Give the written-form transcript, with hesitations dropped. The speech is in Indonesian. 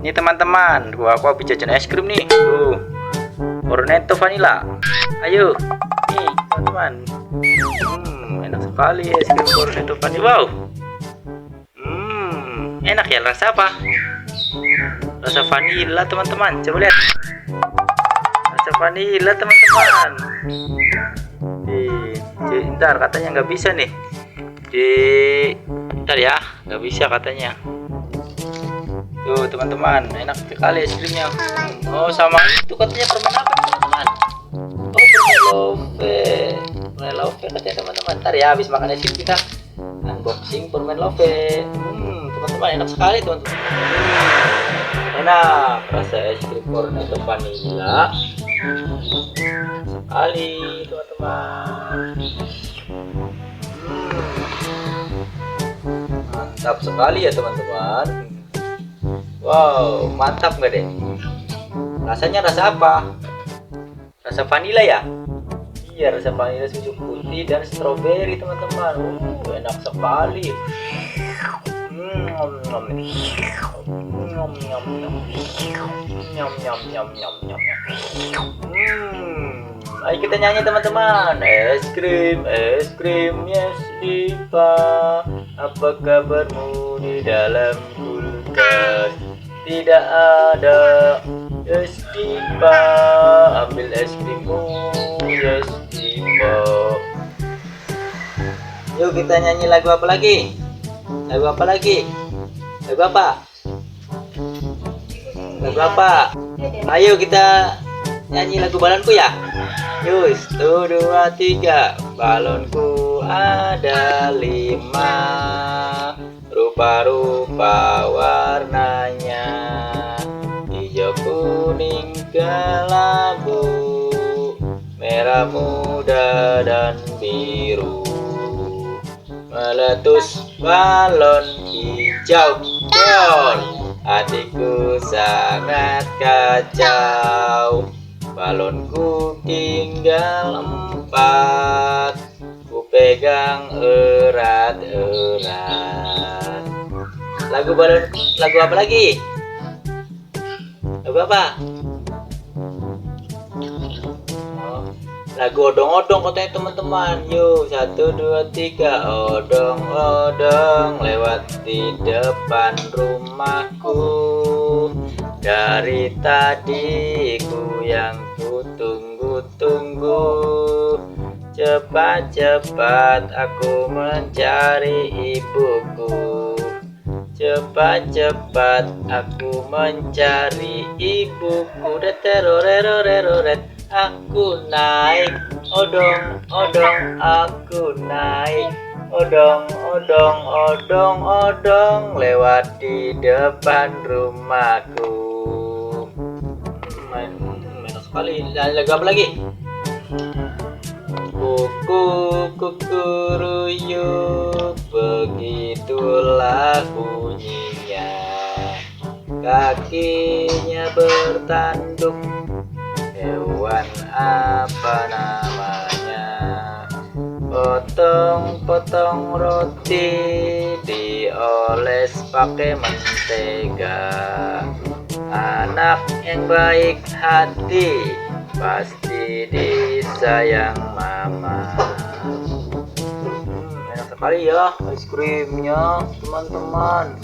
Nih teman-teman, aku habis jajan es krim nih. Tuh, Cornetto vanilla. Ayo, nih teman-teman. Enak sekali es krim Cornetto vanilla. Wow. Enak ya, rasa apa? Rasa vanilla teman-teman. Coba lihat. Rasa vanilla teman-teman. Ntar katanya nggak bisa nih. Ntar ya, nggak bisa katanya. Tuh teman-teman, enak sekali es krimnya. Oh sama itu katanya permen apa teman-teman? Oh permen love, permen love katanya teman-teman. Ntar ya habis makan es krim kita unboxing permen love. Teman-teman enak sekali teman-teman. Enak rasa es krim Cornetto vanilla sekali teman-teman. Mantap sekali ya teman-teman. Wow, mantap nggak deh? Rasanya rasa apa? Rasa vanila ya? Iya, rasa vanila susu putih dan stroberi teman-teman. Enak sekali. Ayo kita nyanyi teman-teman. Es krim, yes Diva. Apa kabarmu di dalam kulkas? Tidak ada es Diva. Ambil es krimmu, yes Diva. Yuk kita nyanyi lagu apa lagi? Lagu apa lagi? Lagu apa? Lagu apa? Ayo kita nyanyi lagu balonku ya. Yuk, 1, 2, 3. Balonku ada 5, rupa-rupa warnanya, hijau, kuning, kelabu, merah muda dan biru. Meletus balon hijau, keon, hatiku sangat kacau. Balonku tinggal 4, ku pegang erat-erat. Lagu apa lagi? Lagu apa? Lagu odong-odong katanya teman-teman. Yuk 1, 2, 3. Odong-odong lewat di depan rumahku. Dari tadi ku yang ku tunggu-tunggu. Cepat-cepat aku mencari ibuku. Cepat-cepat aku mencari ibuku. Deteroreroreroret. Aku naik, odong-odong aku naik. Odong-odong lewat di depan rumahku. Enak sekali. Lagu apa lagi? Kukuruyuk, begitulah bunyinya. Kakinya bertanduk, hewan apa namanya? Potong-potong roti, dioles pakai mentega. Anak yang baik hati, pasti disayang mama. Enak sekali ya es krimnya teman-teman.